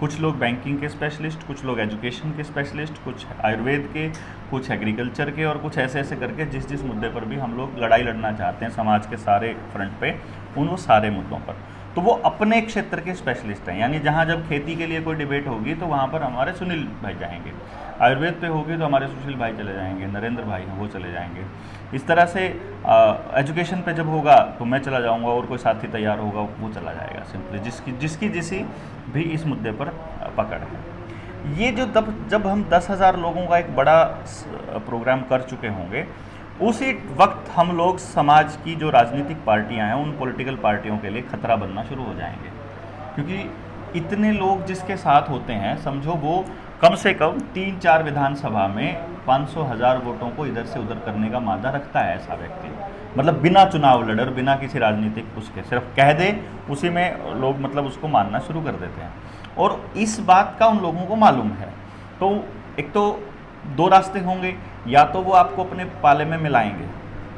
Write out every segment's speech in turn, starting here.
कुछ लोग बैंकिंग के स्पेशलिस्ट, कुछ लोग एजुकेशन के स्पेशलिस्ट, कुछ आयुर्वेद के, कुछ एग्रीकल्चर के, और कुछ ऐसे ऐसे करके जिस जिस मुद्दे पर भी हम लोग लड़ाई लड़ना चाहते हैं समाज के सारे फ्रंट पे, उन वो सारे मुद्दों पर, तो वो अपने क्षेत्र के स्पेशलिस्ट हैं। यानी जहाँ जब खेती के लिए कोई डिबेट होगी तो वहाँ पर हमारे सुनील भाई जाएंगे, आयुर्वेद पे होगी तो हमारे सुशील भाई चले जाएंगे, नरेंद्र भाई हैं वो चले जाएंगे। इस तरह से एजुकेशन पे जब होगा तो मैं चला जाऊंगा, और कोई साथी तैयार होगा वो चला जाएगा, सिंपली जिसकी जिसी भी इस मुद्दे पर पकड़ है। ये जो जब हम 10,000 लोगों का एक बड़ा प्रोग्राम कर चुके होंगे, उसी वक्त हम लोग समाज की जो राजनीतिक पार्टियां हैं उन पॉलिटिकल पार्टियों के लिए खतरा बनना शुरू हो जाएंगे, क्योंकि इतने लोग जिसके साथ होते हैं, समझो वो कम से कम 3-4 विधानसभा में 500,000 वोटों को इधर से उधर करने का मादा रखता है ऐसा व्यक्ति, मतलब बिना चुनाव लड़े और बिना किसी राजनीतिक उसके, सिर्फ कह दे उसी में लोग मतलब उसको मानना शुरू कर देते हैं। और इस बात का उन लोगों को मालूम है। तो एक तो 2 रास्ते होंगे, या तो वो आपको अपने पाले में मिलाएंगे।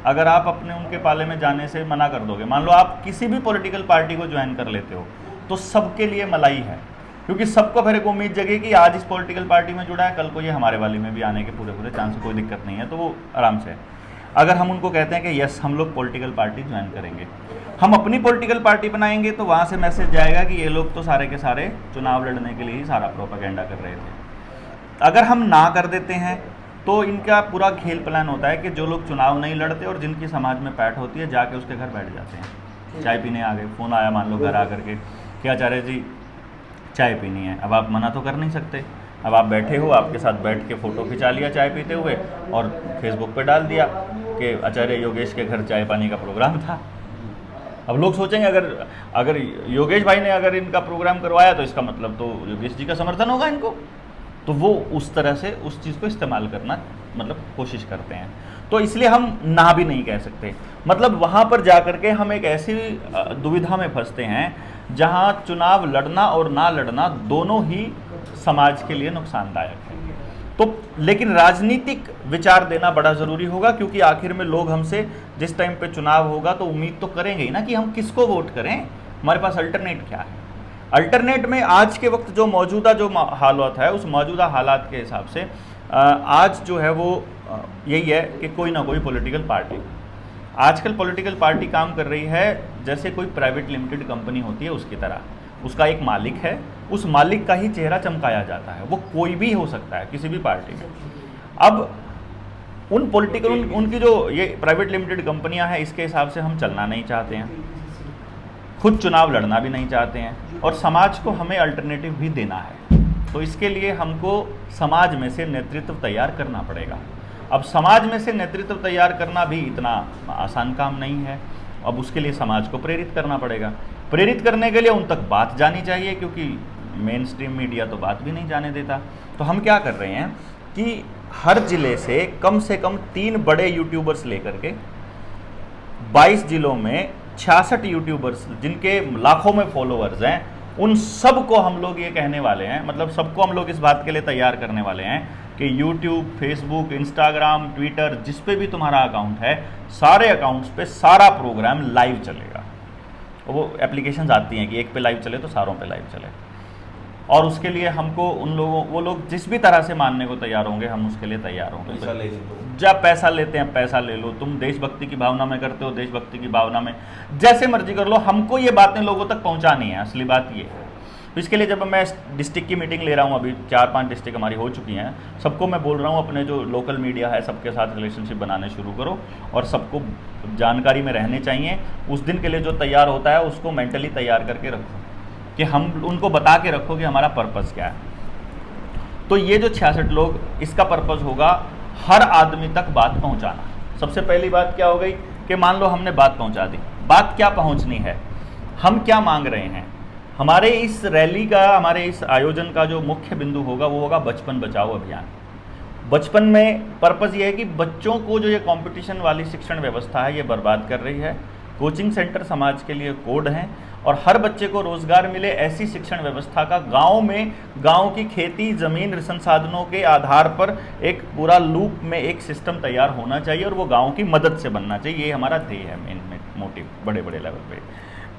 अगर आप अपने उनके पाले में जाने से मना कर दोगे, मान लो आप किसी भी पॉलिटिकल पार्टी को ज्वाइन कर लेते हो, तो सबके लिए मलाई है, क्योंकि सबको फिर एक उम्मीद जगेगी कि आज इस पॉलिटिकल पार्टी में जुड़ा है, कल को ये हमारे वाली में भी आने के पूरे चांस, कोई दिक्कत नहीं है, तो वो आराम से। अगर हम उनको कहते हैं कि यस हम लोग पॉलिटिकल पार्टी ज्वाइन करेंगे, हम अपनी पॉलिटिकल पार्टी बनाएंगे, तो वहाँ से मैसेज जाएगा कि ये लोग तो सारे के सारे चुनाव लड़ने के लिए ही सारा प्रोपेगेंडा कर रहे थे। अगर हम ना कर देते हैं तो इनका पूरा खेल प्लान होता है कि जो लोग चुनाव नहीं लड़ते और जिनकी समाज में पैठ होती है, जाके उसके घर बैठ जाते हैं, चाय पीने आ गए, फ़ोन आया मान लो घर आकर के कि आचार्य जी चाय पीनी है। अब आप मना तो कर नहीं सकते, अब आप बैठे हो, आपके साथ बैठ के फ़ोटो खिंचा लिया चाय पीते हुए और फेसबुक पे डाल दिया कि आचार्य योगेश के घर चाय पानी का प्रोग्राम था। अब लोग सोचेंगे अगर योगेश भाई ने अगर इनका प्रोग्राम करवाया तो इसका मतलब तो योगेश जी का समर्थन होगा इनको, तो वो उस तरह से उस चीज़ को इस्तेमाल करना मतलब कोशिश करते हैं। तो इसलिए हम ना भी नहीं कह सकते, मतलब वहाँ पर जा कर के हम एक ऐसी दुविधा में फंसते हैं जहाँ चुनाव लड़ना और ना लड़ना दोनों ही समाज के लिए नुकसानदायक है। तो लेकिन राजनीतिक विचार देना बड़ा ज़रूरी होगा, क्योंकि आखिर में लोग हमसे जिस टाइम पे चुनाव होगा तो उम्मीद तो करेंगे ही ना कि हम किसको वोट करें, हमारे पास अल्टरनेट क्या है। अल्टरनेट में आज के वक्त जो मौजूदा जो हालात है, उस मौजूदा हालात के हिसाब से आज जो है वो यही है कि कोई ना कोई पॉलिटिकल पार्टी, आजकल पॉलिटिकल पार्टी काम कर रही है जैसे कोई प्राइवेट लिमिटेड कंपनी होती है उसकी तरह। उसका एक मालिक है, उस मालिक का ही चेहरा चमकाया जाता है, वो कोई भी हो सकता है किसी भी पार्टी में। अब उन पॉलिटिकल उनकी जो ये प्राइवेट लिमिटेड कंपनियां हैं, इसके हिसाब से हम चलना नहीं चाहते हैं, खुद चुनाव लड़ना भी नहीं चाहते हैं, और समाज को हमें अल्टरनेटिव भी देना है। तो इसके लिए हमको समाज में से नेतृत्व तैयार करना पड़ेगा। अब समाज में से नेतृत्व तैयार करना भी इतना आसान काम नहीं है। अब उसके लिए समाज को प्रेरित करना पड़ेगा। प्रेरित करने के लिए उन तक बात जानी चाहिए, क्योंकि मेन स्ट्रीम मीडिया तो बात भी नहीं जाने देता। तो हम क्या कर रहे हैं कि हर ज़िले से कम 3 बड़े यूट्यूबर्स लेकर के 22 ज़िलों में 66 यूट्यूबर्स जिनके लाखों में फॉलोअर्स हैं, उन सब को हम लोग ये कहने वाले हैं, मतलब सबको हम लोग इस बात के लिए तैयार करने वाले हैं कि यूट्यूब, फेसबुक, इंस्टाग्राम, ट्विटर, जिस पे भी तुम्हारा अकाउंट है, सारे अकाउंट्स पे सारा प्रोग्राम लाइव चलेगा। वो एप्लीकेशंस आती हैं कि एक पे लाइव चले तो सारों पे लाइव चले, और उसके लिए हमको उन लोगों, वो लोग जिस भी तरह से मानने को तैयार होंगे हम उसके लिए तैयार होंगे। जब पैसा लेते हैं पैसा ले लो, तुम देशभक्ति की भावना में करते हो देशभक्ति की भावना में, जैसे मर्जी कर लो, हमको ये बातें लोगों तक पहुंचानी है। असली बात ये है। तो इसके लिए जब मैं डिस्ट्रिक्ट की मीटिंग ले रहा हूँ, अभी 4-5 डिस्ट्रिक्ट हमारी हो चुकी हैं, सबको मैं बोल रहा हूँ अपने जो लोकल मीडिया है सबके साथ रिलेशनशिप बनाने शुरू करो, और सबको जानकारी में रहने चाहिए। उस दिन के लिए जो तैयार होता है उसको मेंटली तैयार करके रखो, कि हम उनको बता के रखो कि हमारा पर्पज़ क्या है। तो ये जो 66 लोग, इसका पर्पज़ होगा हर आदमी तक बात पहुंचाना। सबसे पहली बात क्या हो गई कि मान लो हमने बात पहुंचा दी। बात क्या पहुंचनी है, हम क्या मांग रहे हैं। हमारे इस रैली का, हमारे इस आयोजन का जो मुख्य बिंदु होगा वो होगा बचपन बचाओ अभियान। बचपन में पर्पज़ ये है कि बच्चों को जो ये कंपटीशन वाली शिक्षण व्यवस्था है ये बर्बाद कर रही है। कोचिंग सेंटर समाज के लिए कोड हैं, और हर बच्चे को रोज़गार मिले ऐसी शिक्षण व्यवस्था का गांव में, गांव की खेती ज़मीन संसाधनों के आधार पर एक पूरा लूप में एक सिस्टम तैयार होना चाहिए, और वो गांव की मदद से बनना चाहिए। ये हमारा ध्येय है, मेन मोटिव बड़े बड़े लेवल पे।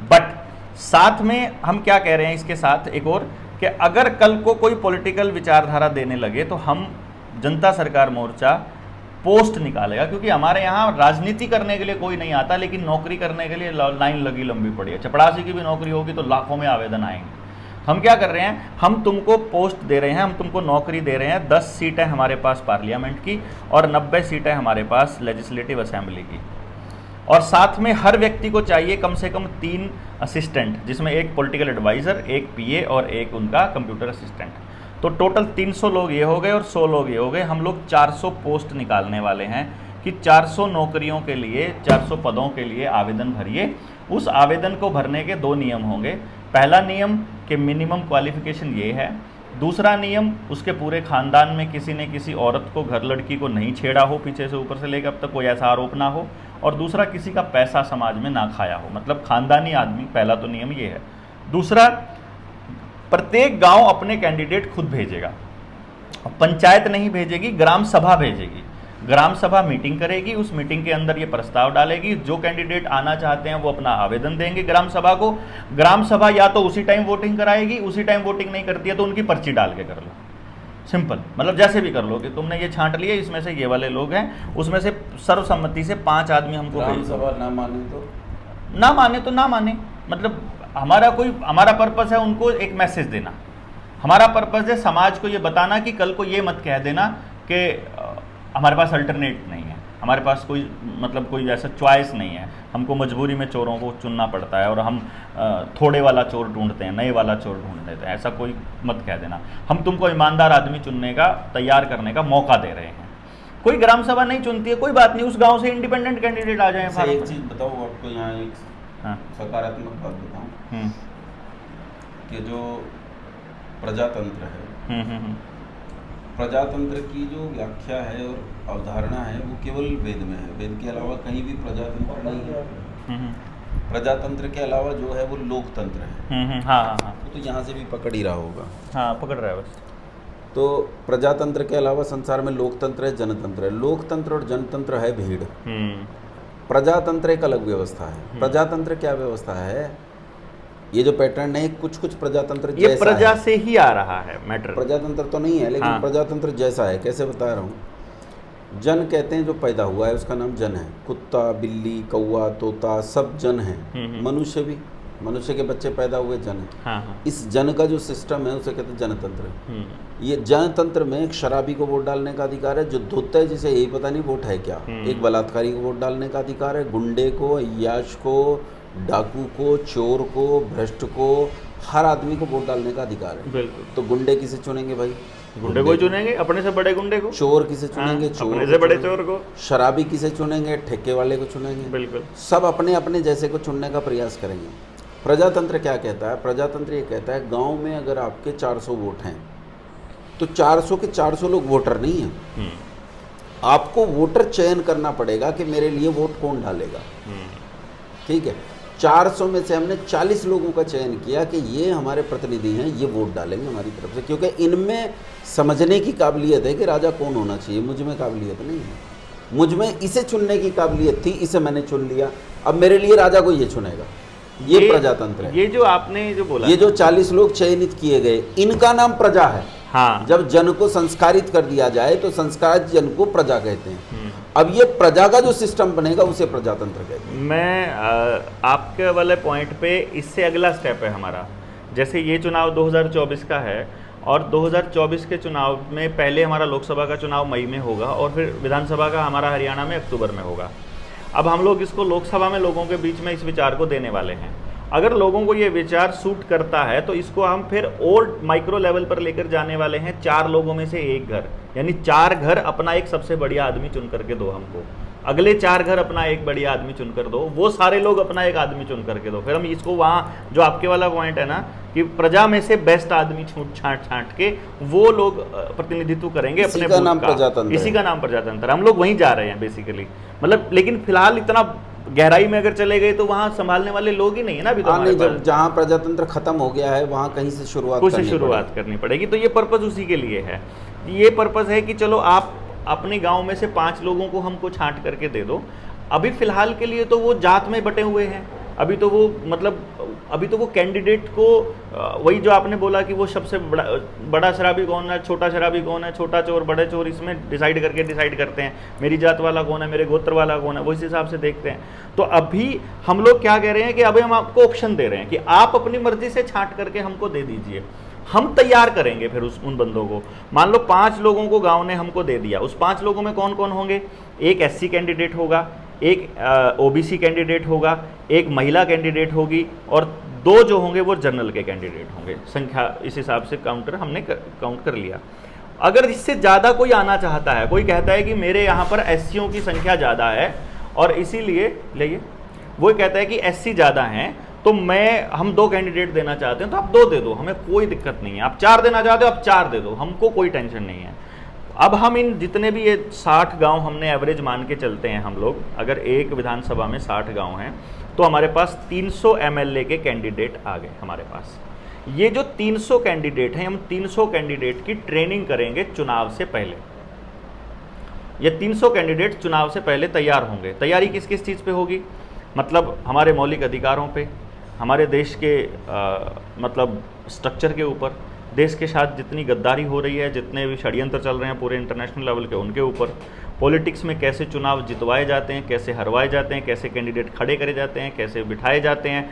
बट साथ में हम क्या कह रहे हैं इसके साथ एक और, कि अगर कल को कोई पॉलिटिकल विचारधारा देने लगे तो हम जनता सरकार मोर्चा पोस्ट निकालेगा, क्योंकि हमारे यहाँ राजनीति करने के लिए कोई नहीं आता, लेकिन नौकरी करने के लिए लाइन लगी लंबी पड़ी है। चपड़ासी की भी नौकरी होगी तो लाखों में आवेदन आएंगे। हम क्या कर रहे हैं, हम तुमको पोस्ट दे रहे हैं, हम तुमको नौकरी दे रहे हैं। 10 सीटें हमारे पास पार्लियामेंट की और 90 सीटें हमारे पास लेजिस्लेटिव असेंबली की, और साथ में हर व्यक्ति को चाहिए कम से कम 3 असिस्टेंट, जिसमें एक पॉलिटिकल एडवाइज़र, एक पीए और एक उनका कंप्यूटर असिस्टेंट। तो टोटल 300 लोग ये हो गए और 100 लोग ये हो गए। हम लोग 400 पोस्ट निकालने वाले हैं कि 400 नौकरियों के लिए, 400 पदों के लिए आवेदन भरिए। उस आवेदन को भरने के 2 नियम होंगे। पहला नियम कि मिनिमम क्वालिफिकेशन ये है। दूसरा नियम, उसके पूरे खानदान में किसी ने किसी औरत को, घर लड़की को नहीं छेड़ा हो, पीछे से ऊपर से लेकर अब तक कोई ऐसा आरोप ना हो। और दूसरा, किसी का पैसा समाज में ना खाया हो, मतलब खानदानी आदमी। पहला तो नियम ये है। दूसरा, प्रत्येक गांव अपने कैंडिडेट खुद भेजेगा, पंचायत नहीं भेजेगी, ग्राम सभा भेजेगी। ग्राम सभा मीटिंग करेगी, उस मीटिंग के अंदर ये प्रस्ताव डालेगी। जो कैंडिडेट आना चाहते हैं वो अपना आवेदन देंगे ग्राम सभा को। ग्राम सभा या तो उसी टाइम वोटिंग कराएगी, उसी टाइम वोटिंग नहीं करती है तो उनकी पर्ची डाल के कर लो। सिंपल, मतलब जैसे भी कर लो कि तुमने ये छांट लिए, इसमें से ये वाले लोग हैं, उसमें से सर्वसम्मति से 5 आदमी हमको ग्राम सभा ना माने तो ना माने, मतलब हमारा पर्पस है उनको एक मैसेज देना। हमारा पर्पस है समाज को ये बताना कि कल को ये मत कह देना कि हमारे पास अल्टरनेट नहीं है, हमारे पास कोई ऐसा चॉइस नहीं है, हमको मजबूरी में चोरों को चुनना पड़ता है और हम थोड़े वाला चोर ढूंढते हैं, नए वाला चोर ढूंढ देते हैं। ऐसा कोई मत कह देना। हम तुमको ईमानदार आदमी चुनने का, तैयार करने का मौका दे रहे हैं। कोई ग्राम सभा नहीं चुनती है, कोई बात नहीं, उस गांव से इंडिपेंडेंट कैंडिडेट आ जाए। एक चीज़ बताओ आपको, यहाँ एक सकारात्मक बात बताऊँ कि जो प्रजातंत्र है, प्रजातंत्र की जो व्याख्या है और अवधारणा है वो केवल वेद में है। वेद के अलावा कहीं भी प्रजातंत्र नहीं है। प्रजातंत्र के अलावा जो है वो लोकतंत्र है। हाँ। तो यहाँ से भी पकड़ ही रहा होगा। हाँ, पकड़ रहा है बस। तो प्रजातंत्र के अलावा संसार में लोकतंत्र है, जनतंत्र है। लोकतंत्र और जनतंत्र है भीड़। प्रजातंत्र एक अलग व्यवस्था है। प्रजातंत्र क्या व्यवस्था है? ये जो पैटर्न है, कुछ प्रजातंत्र ये प्रजा से ही आ रहा है मैटर। प्रजातंत्र तो नहीं है, लेकिन प्रजातंत्र जैसा है। कैसे बता रहा हूँ? जन कहते हैं जो पैदा हुआ है उसका नाम जन है। कुत्ता, बिल्ली, कौवा, तोता सब जन है। मनुष्य भी, मनुष्य के बच्चे पैदा हुए जन है। इस जन का जो सिस्टम है उसे कहते हैं जनतंत्र। ये जनतंत्र में एक शराबी को वोट डालने का अधिकार है, जो धोता है जिसे यही पता नहीं वोट है क्या। एक बलात्कारी को वोट डालने का अधिकार है, गुंडे को, अय्याश को, डाकू को, चोर को, भ्रष्ट को, हर आदमी को वोट डालने का अधिकार है। बिल्कुल। तो गुंडे किसे चुनेंगे भाई? गुंडे को चुनेंगे, अपने से बड़े गुंडे को। चोर किसे चुनेंगे? चोर अपने से बड़े चोर को। शराबी किसे चुनेंगे? ठेके वाले को चुनेंगे। बिल्कुल। सब अपने अपने जैसे को चुनने का प्रयास करेंगे। प्रजातंत्र क्या कहता है? प्रजातंत्र ये कहता है गांव में अगर आपके 400 वोट हैं तो 400 के 400 लोग वोटर नहीं हैं। आपको वोटर चयन करना पड़ेगा कि मेरे लिए वोट कौन डालेगा। ठीक है, 400 में से हमने 40 लोगों का चयन किया कि ये हमारे प्रतिनिधि हैं, ये वोट डालेंगे हमारी तरफ से, क्योंकि इनमें समझने की काबिलियत है कि राजा कौन होना चाहिए। मुझ में काबिलियत नहीं है। मुझ में इसे चुनने की काबिलियत थी, इसे मैंने चुन लिया, अब मेरे लिए राजा को ये चुनेगा। ये प्रजातंत्र है। ये जो आपने जो बोला, ये जो 40 लोग चयनित किए गए, इनका नाम प्रजा है। हाँ। जब जन को संस्कारित कर दिया जाए तो संस्कारित जन को प्रजा कहते हैं। अब ये प्रजा का जो सिस्टम बनेगा उसे प्रजातंत्र कहते हैं। मैं आपके वाले पॉइंट पे, इससे अगला स्टेप है हमारा। जैसे ये चुनाव 2024 का है और 2024 के चुनाव में पहले हमारा लोकसभा का चुनाव मई में होगा और फिर विधानसभा का हमारा हरियाणा में अक्टूबर में होगा। अब हम लोग इसको लोकसभा में लोगों के बीच में इस विचार को देने वाले हैं। अगर लोगों को ये विचार सूट करता है तो इसको हम फिर और माइक्रो लेवल पर लेकर जाने वाले हैं। 4 लोगों में से एक घर, यानी 4 घर अपना एक सबसे बढ़िया आदमी चुन करके दो हमको। अगले 4 घर अपना एक बढ़िया आदमी चुन कर दो, वो सारे लोग अपना एक आदमी चुन करके दो। फिर हम इसको वहाँ, जो आपके वाला पॉइंट है ना कि प्रजा में से बेस्ट आदमी छांट के वो लोग प्रतिनिधित्व करेंगे अपने बूथ का। इसी का नाम प्रजातंत्र। हम लोग वहीं जा रहे हैं बेसिकली, मतलब। लेकिन फिलहाल इतना गहराई में अगर चले गए तो वहाँ संभालने वाले लोग ही नहीं है ना अभी तो। नहीं, जब जहाँ प्रजातंत्र खत्म हो गया है वहाँ कहीं से शुरुआत करनी पड़ेगी। तो ये पर्पस उसी के लिए है। ये पर्पस है कि चलो आप अपने गांव में से 5 लोगों को हमको छांट करके दे दो। अभी फिलहाल के लिए तो वो जात में बटे हुए हैं। अभी तो वो मतलब अभी तो वो कैंडिडेट को वही जो आपने बोला कि वो सबसे बड़ा शराबी कौन है, छोटा शराबी कौन है, छोटा चोर बड़े चोर, इसमें डिसाइड करते हैं मेरी जात वाला कौन है, मेरे गोत्र वाला कौन है, वो इस हिसाब से देखते हैं। तो अभी हम लोग क्या कह रहे हैं कि अभी हम आपको ऑप्शन दे रहे हैं कि आप अपनी मर्जी से छांट करके हमको दे दीजिए, हम तैयार करेंगे फिर उन बंदों को। मान लो 5 लोगों को गांव ने हमको दे दिया, उस 5 लोगों में कौन कौन होंगे, एक एससी कैंडिडेट होगा, एक ओबीसी कैंडिडेट होगा, एक महिला कैंडिडेट होगी, और 2 जो होंगे वो जनरल के कैंडिडेट होंगे। संख्या इस हिसाब से हमने काउंट कर लिया। अगर इससे ज़्यादा कोई आना चाहता है, कोई कहता है कि मेरे यहाँ पर एससीओं की संख्या ज़्यादा है और इसीलिए लाइए वो कहता है कि एससी ज़्यादा हैं तो हम 2 कैंडिडेट देना चाहते हैं, तो आप 2 दे दो, हमें कोई दिक्कत नहीं है। आप 4 देना चाहते हो, आप 4 दे दो, हमको कोई टेंशन नहीं है। अब हम इन जितने भी ये 60 गांव हमने एवरेज मान के चलते हैं हम लोग, अगर एक विधानसभा में 60 गांव हैं तो हमारे पास 300 एमएलए के कैंडिडेट आ गए हमारे पास। ये जो 300 कैंडिडेट हैं, हम 300 कैंडिडेट की ट्रेनिंग करेंगे चुनाव से पहले। ये 300 कैंडिडेट चुनाव से पहले तैयार होंगे। तैयारी किस किस चीज़ पे होगी, मतलब हमारे मौलिक अधिकारों पे, हमारे देश के मतलब स्ट्रक्चर के ऊपर, देश के साथ जितनी गद्दारी हो रही है, जितने भी षड्यंत्र चल रहे हैं पूरे इंटरनेशनल लेवल के, उनके ऊपर, पॉलिटिक्स में कैसे चुनाव जितवाए जाते हैं, कैसे हरवाए जाते हैं, कैसे कैंडिडेट खड़े करे जाते हैं, कैसे बिठाए जाते हैं,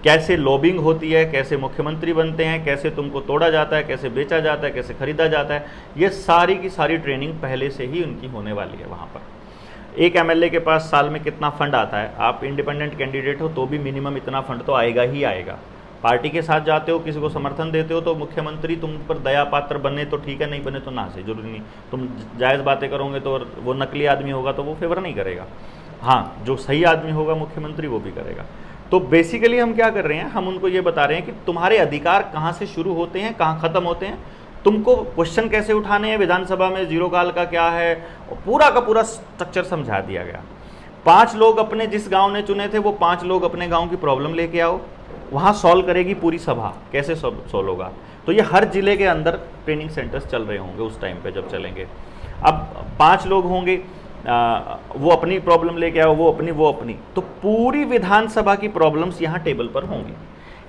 कैसे लॉबिंग होती है, कैसे मुख्यमंत्री बनते हैं, कैसे तुमको तोड़ा जाता है, कैसे बेचा जाता है, कैसे खरीदा जाता है, ये सारी की सारी ट्रेनिंग पहले से ही उनकी होने वाली है वहाँ पर। एक एमएलए के पास साल में कितना फंड आता है, आप इंडिपेंडेंट कैंडिडेट हो तो भी मिनिमम इतना फंड तो आएगा ही आएगा। पार्टी के साथ जाते हो, किसी को समर्थन देते हो तो मुख्यमंत्री तुम पर दया पात्र बने तो ठीक है, नहीं बने तो ना से, जरूरी नहीं। तुम जायज़ बातें करोगे तो वो नकली आदमी होगा तो वो फेवर नहीं करेगा। हाँ, जो सही आदमी होगा मुख्यमंत्री वो भी करेगा। तो बेसिकली हम क्या कर रहे हैं, हम उनको ये बता रहे हैं कि तुम्हारे अधिकार कहाँ से शुरू होते हैं, कहाँ ख़त्म होते हैं, तुमको क्वेश्चन कैसे उठाने हैं, विधानसभा में जीरो काल का क्या है, पूरा का पूरा स्ट्रक्चर समझा दिया गया। 5 लोग अपने जिस गांव ने चुने थे वो 5 लोग अपने गांव की प्रॉब्लम लेके आओ, वहाँ सॉल्व करेगी पूरी सभा, कैसे सॉल्व होगा। तो ये हर जिले के अंदर ट्रेनिंग सेंटर्स चल रहे होंगे उस टाइम पे जब चलेंगे। अब 5 लोग होंगे, वो अपनी प्रॉब्लम लेके आओ, वो अपनी, तो पूरी विधानसभा की प्रॉब्लम्स यहाँ टेबल पर होंगी।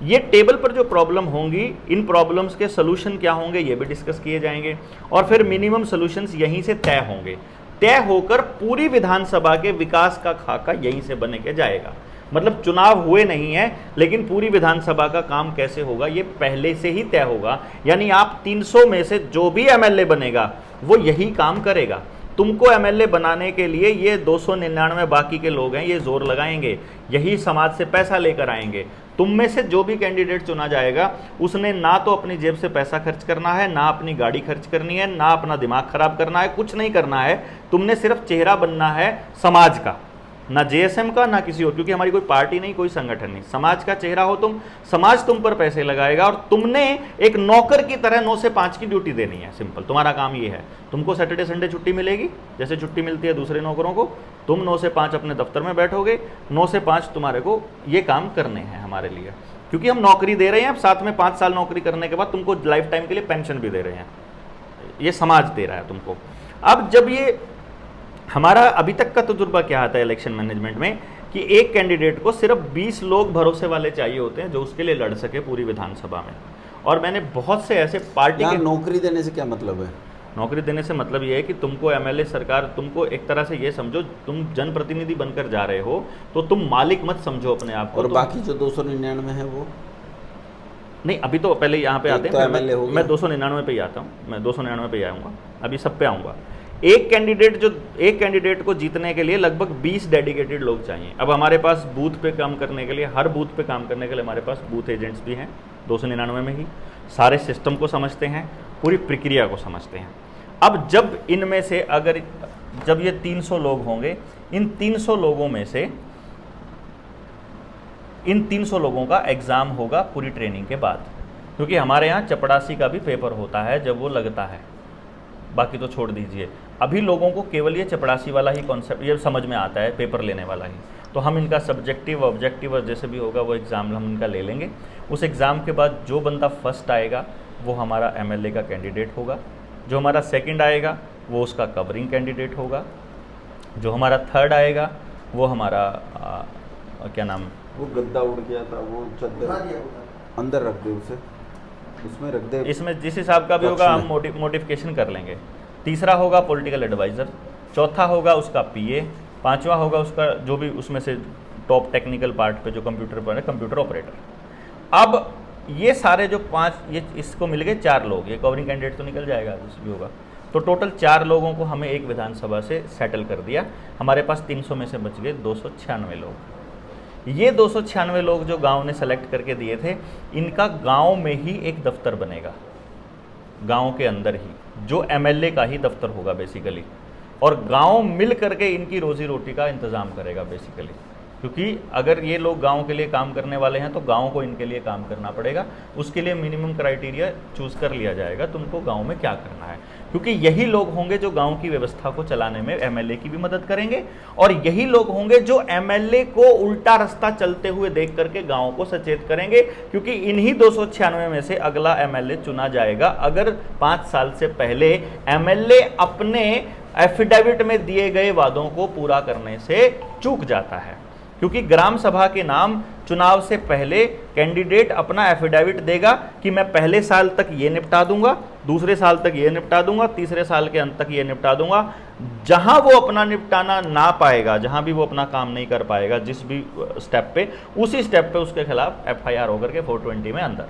ये टेबल पर जो प्रॉब्लम होंगी, इन प्रॉब्लम्स के सोल्यूशन क्या होंगे ये भी डिस्कस किए जाएंगे, और फिर मिनिमम सोल्यूशंस यहीं से तय होंगे। तय होकर पूरी विधानसभा के विकास का खाका यहीं से बने के जाएगा। मतलब चुनाव हुए नहीं है, लेकिन पूरी विधानसभा का काम कैसे होगा ये पहले से ही तय होगा। यानी आप 300 में से जो भी एमएलए बनेगा वो यही काम करेगा। तुमको एमएलए बनाने के लिए ये 299 बाकी के लोग हैं, ये जोर लगाएंगे, यही समाज से पैसा लेकर आएंगे। तुम में से जो भी कैंडिडेट चुना जाएगा उसने ना तो अपनी जेब से पैसा खर्च करना है, ना अपनी गाड़ी खर्च करनी है, ना अपना दिमाग खराब करना है, कुछ नहीं करना है। तुमने सिर्फ चेहरा बनना है समाज का, ना जेएसएम का ना किसी और, क्योंकि हमारी कोई पार्टी नहीं, कोई संगठन नहीं, समाज का चेहरा हो तुम। समाज तुम पर पैसे लगाएगा और तुमने एक नौकर की तरह 9 से 5 की ड्यूटी देनी है। सिंपल, तुम्हारा काम ये है। तुमको सैटरडे संडे छुट्टी मिलेगी, जैसे छुट्टी मिलती है दूसरे नौकरों को। तुम 9 से 5 अपने दफ्तर में बैठोगे, 9 से 5 तुम्हारे को ये काम करने हैं हमारे लिए, क्योंकि हम नौकरी दे रहे हैं। अब साथ में 5 साल नौकरी करने के बाद तुमको लाइफ टाइम के लिए पेंशन भी दे रहे हैं, ये समाज दे रहा है तुमको। अब जब ये हमारा अभी तक का तजुर्बा क्या आता है इलेक्शन मैनेजमेंट में, कि एक कैंडिडेट को सिर्फ 20 लोग भरोसे वाले चाहिए होते हैं जो उसके लिए लड़ सके पूरी विधानसभा में। और मैंने बहुत से ऐसे पार्टी के, नौकरी देने से क्या मतलब है? नौकरी देने से मतलब ये है कि तुमको एमएलए सरकार, तुमको एक तरह से ये समझो, तुम जनप्रतिनिधि बनकर जा रहे हो तो तुम मालिक मत समझो अपने आप को। और बाकी जो 299 है वो नहीं, अभी तो पहले यहाँ पे आते हैं, मैं 299 पे ही आता हूँ, मैं 299 पे ही आऊँगा, अभी सब पे आऊँगा। एक कैंडिडेट को जीतने के लिए लगभग 20 डेडिकेटेड लोग चाहिए। अब हमारे पास बूथ पे काम करने के लिए, हर बूथ पे काम करने के लिए हमारे पास बूथ एजेंट्स भी हैं 299 में ही, सारे सिस्टम को समझते हैं, पूरी प्रक्रिया को समझते हैं। अब जब इनमें से जब ये 300 लोग होंगे, इन 300 लोगों में से इन 300 लोगों का एग्ज़ाम होगा पूरी ट्रेनिंग के बाद, क्योंकि हमारे यहाँ चपड़ासी का भी पेपर होता है जब वो लगता है, बाकी तो छोड़ दीजिए। अभी लोगों को केवल ये चपड़ासी वाला ही कॉन्सेप्ट ये समझ में आता है, पेपर लेने वाला ही। तो हम इनका सब्जेक्टिव ऑब्जेक्टिव और जैसे भी होगा वो एग्ज़ाम हम इनका ले लेंगे। उस एग्ज़ाम के बाद जो बंदा फर्स्ट आएगा वो हमारा एमएलए का कैंडिडेट होगा, जो हमारा सेकंड आएगा वो उसका कवरिंग कैंडिडेट होगा, जो हमारा थर्ड आएगा वो हमारा वो गद्दा उड़ गया था, वो चद्दर अंदर रख दे, उसे उसमें रख दे। इसमें जिस हिसाब का भी होगा हम मोडिफिकेशन कर लेंगे। तीसरा होगा पॉलिटिकल एडवाइज़र, चौथा होगा उसका पीए, पांचवा होगा उसका जो भी उसमें से टॉप टेक्निकल पार्ट पे जो कंप्यूटर पर है, कंप्यूटर ऑपरेटर। अब ये सारे जो पांच, ये इसको मिल गए 4 लोग, ये कवरिंग कैंडिडेट तो निकल जाएगा जिस भी होगा, तो टोटल 4 लोगों को हमें एक विधानसभा से सेटल कर दिया। हमारे पास 300 में से बच गए 296 लोग। ये 296 लोग जो गांव ने सेलेक्ट करके दिए थे, इनका गांव में ही एक दफ्तर बनेगा, गांव के अंदर ही, जो एमएलए का ही दफ्तर होगा बेसिकली, और गांव मिल करके इनकी रोजी रोटी का इंतज़ाम करेगा बेसिकली। क्योंकि अगर ये लोग गांव के लिए काम करने वाले हैं तो गांव को इनके लिए काम करना पड़ेगा। उसके लिए मिनिमम क्राइटेरिया चूज़ कर लिया जाएगा, तुमको गांव में क्या करना है, क्योंकि यही लोग होंगे जो गांव की व्यवस्था को चलाने में एमएलए की भी मदद करेंगे, और यही लोग होंगे जो एमएलए को उल्टा रास्ता चलते हुए देख करके गांव को सचेत करेंगे, क्योंकि इन्हीं 296 में से अगला एमएलए चुना जाएगा अगर 5 साल से पहले एमएलए अपने एफिडेविट में दिए गए वादों को पूरा करने से चूक जाता है। क्योंकि ग्राम सभा के नाम चुनाव से पहले कैंडिडेट अपना एफिडेविट देगा कि मैं पहले साल तक ये निपटा दूंगा, दूसरे साल तक ये निपटा दूंगा, तीसरे साल के अंत तक ये निपटा दूंगा। जहां वो अपना निपटाना ना पाएगा, जहां भी वो अपना काम नहीं कर पाएगा, जिस भी स्टेप पे, उसी स्टेप पे उसके खिलाफ एफआईआर होकर के 420 में अंदर,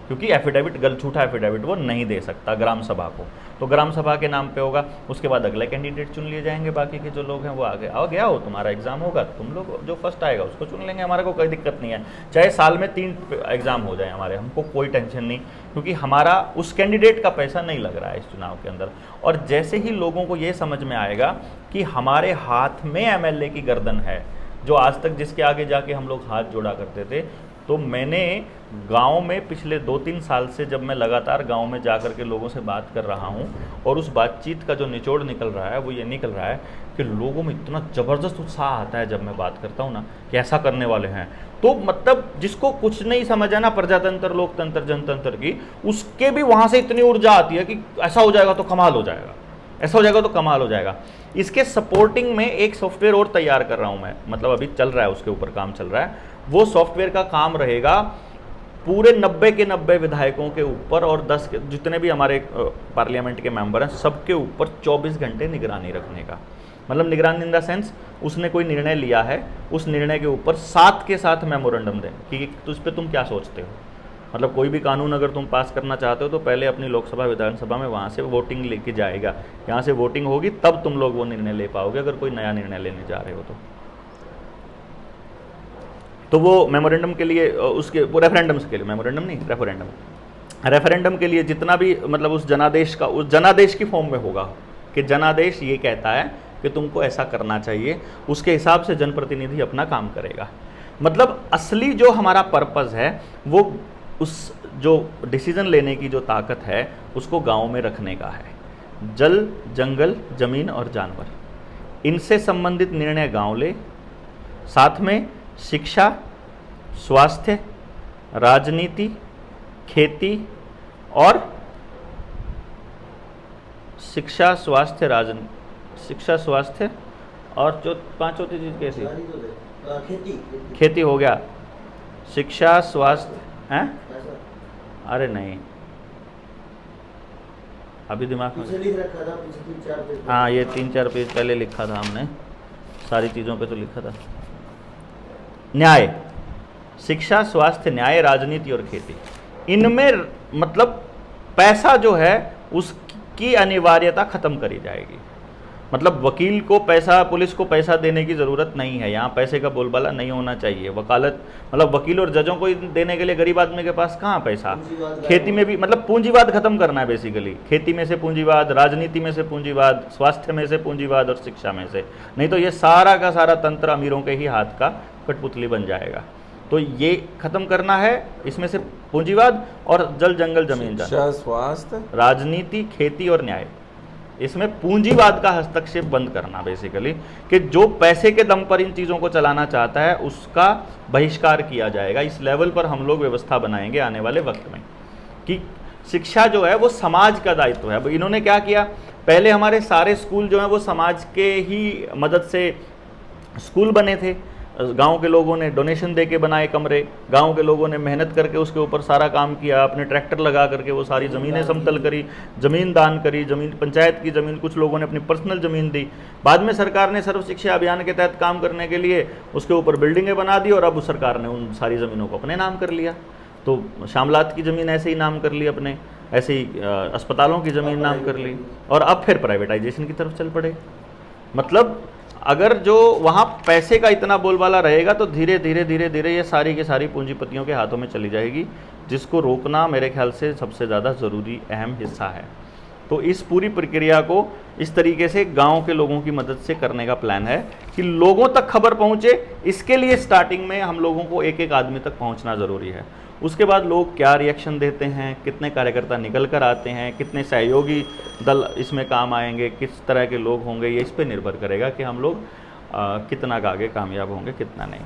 क्योंकि एफिडेविट झूठा एफिडेविट वो नहीं दे सकता ग्राम सभा को, तो ग्राम सभा के नाम पे होगा। उसके बाद अगले कैंडिडेट चुन लिए जाएंगे, बाकी के जो लोग हैं वो आगे आ गया हो, तुम्हारा एग्जाम होगा, तुम लोग जो फर्स्ट आएगा उसको चुन लेंगे, हमारे को कोई दिक्कत नहीं है। चाहे साल में 3 एग्जाम हो जाए हमारे, हमको कोई टेंशन नहीं, क्योंकि हमारा उस कैंडिडेट का पैसा नहीं लग रहा है इस चुनाव के अंदर। और जैसे ही लोगों को ये समझ में आएगा कि हमारे हाथ में एमएलए की गर्दन है, जो आज तक जिसके आगे जाके हम लोग हाथ जोड़ा करते थे, तो मैंने गांव में पिछले 2-3 साल से जब मैं लगातार गांव में जा कर के लोगों से बात कर रहा हूं, और उस बातचीत का जो निचोड़ निकल रहा है वो ये निकल रहा है कि लोगों में इतना ज़बरदस्त उत्साह आता है जब मैं बात करता हूं ना कि ऐसा करने वाले हैं। तो मतलब जिसको कुछ नहीं समझ है ना प्रजातंत्र, लोकतंत्र, जनतंत्र की, उसके भी वहाँ से इतनी ऊर्जा आती है कि ऐसा हो जाएगा तो कमाल हो जाएगा, ऐसा हो जाएगा तो कमाल हो जाएगा। इसके सपोर्टिंग में एक सॉफ्टवेयर और तैयार कर रहा हूँ मैं, मतलब अभी चल रहा है, उसके ऊपर काम चल रहा है। वो सॉफ्टवेयर का काम रहेगा पूरे 90 के 90 विधायकों के ऊपर और 10 के जितने भी हमारे पार्लियामेंट के मेंबर हैं सबके ऊपर 24 घंटे निगरानी रखने का। मतलब निगरानी इन द सेंस, उसने कोई निर्णय लिया है, उस निर्णय के ऊपर साथ के साथ मेमोरेंडम दें कि तो उस पर तुम क्या सोचते हो। मतलब कोई भी कानून अगर तुम पास करना चाहते हो तो पहले अपनी लोकसभा विधानसभा में वहाँ से वोटिंग लेके जाएगा, यहाँ से वोटिंग होगी तब तुम लोग वो निर्णय ले पाओगे अगर कोई नया निर्णय लेने जा रहे हो तो वो मेमोरेंडम के लिए, उसके रेफरेंडम्स के लिए, मेमोरेंडम नहीं रेफरेंडम के लिए जितना भी मतलब उस जनादेश की फॉर्म में होगा कि जनादेश ये कहता है कि तुमको ऐसा करना चाहिए, उसके हिसाब से जनप्रतिनिधि अपना काम करेगा। मतलब असली जो हमारा पर्पस है वो उस जो डिसीजन लेने की जो ताकत है उसको गांव में रखने का है। जल, जंगल, जमीन और जानवर, इनसे संबंधित निर्णय गांव ले, साथ में शिक्षा, स्वास्थ्य, राजनीति, खेती और शिक्षा, स्वास्थ्य और पांचों चीज कैसी, खेती हो गया, शिक्षा, स्वास्थ्य हैं, अरे नहीं अभी दिमाग में लिख रखा था, हाँ ये 3-4 पेज पहले लिखा था हमने, सारी चीज़ों पे तो लिखा था। न्याय, शिक्षा, स्वास्थ्य, न्याय, राजनीति और खेती, इनमें मतलब पैसा जो है उसकी अनिवार्यता खत्म करी जाएगी। मतलब वकील को पैसा, पुलिस को पैसा देने की ज़रूरत नहीं है, यहाँ पैसे का बोलबाला नहीं होना चाहिए। वकालत मतलब वकील और जजों को देने के लिए गरीब आदमी के पास कहाँ पैसा। खेती में भी मतलब पूंजीवाद खत्म करना है बेसिकली, खेती में से पूंजीवाद, राजनीति में से पूंजीवाद, स्वास्थ्य में से पूंजीवाद और शिक्षा में से, नहीं तो ये सारा का सारा तंत्र अमीरों के ही हाथ का कठपुतली बन जाएगा। तो ये खत्म करना है, इसमें से पूंजीवाद और जल, जंगल, जमीन, स्वास्थ्य, राजनीति, खेती और न्याय, इसमें पूंजीवाद का हस्तक्षेप बंद करना बेसिकली, कि जो पैसे के दम पर इन चीज़ों को चलाना चाहता है उसका बहिष्कार किया जाएगा। इस लेवल पर हम लोग व्यवस्था बनाएंगे आने वाले वक्त में कि शिक्षा जो है वो समाज का दायित्व है। इन्होंने क्या किया, पहले हमारे सारे स्कूल जो हैं वो समाज के ही मदद से स्कूल बने थे, गांव के लोगों ने डोनेशन दे के बनाए कमरे, गांव के लोगों ने मेहनत करके उसके ऊपर सारा काम किया, अपने ट्रैक्टर लगा करके वो सारी ज़मीनें समतल करी, ज़मीन दान करी, ज़मीन पंचायत की ज़मीन, कुछ लोगों ने अपनी पर्सनल ज़मीन दी। बाद में सरकार ने सर्व शिक्षा अभियान के तहत काम करने के लिए उसके ऊपर बिल्डिंगें बना दी और अब उस सरकार ने उन सारी ज़मीनों को अपने नाम कर लिया। तो शामलात की ज़मीन ऐसे ही नाम कर ली अपने, ऐसे ही अस्पतालों की ज़मीन नाम कर ली, और अब फिर प्राइवेटाइजेशन की तरफ चल पड़े। मतलब अगर जो वहाँ पैसे का इतना बोलबाला रहेगा तो धीरे धीरे धीरे धीरे ये सारी की सारी पूंजीपतियों के हाथों में चली जाएगी, जिसको रोकना मेरे ख्याल से सबसे ज़्यादा ज़रूरी अहम हिस्सा है। तो इस पूरी प्रक्रिया को इस तरीके से गांव के लोगों की मदद से करने का प्लान है कि लोगों तक खबर पहुंचे। इसके लिए स्टार्टिंग में हम लोगों को एक एक आदमी तक पहुंचना ज़रूरी है। उसके बाद लोग क्या रिएक्शन देते हैं, कितने कार्यकर्ता निकल कर आते हैं, कितने सहयोगी दल इसमें काम आएंगे, किस तरह के लोग होंगे, ये इस पर निर्भर करेगा कि हम लोग कितना आगे कामयाब होंगे, कितना नहीं।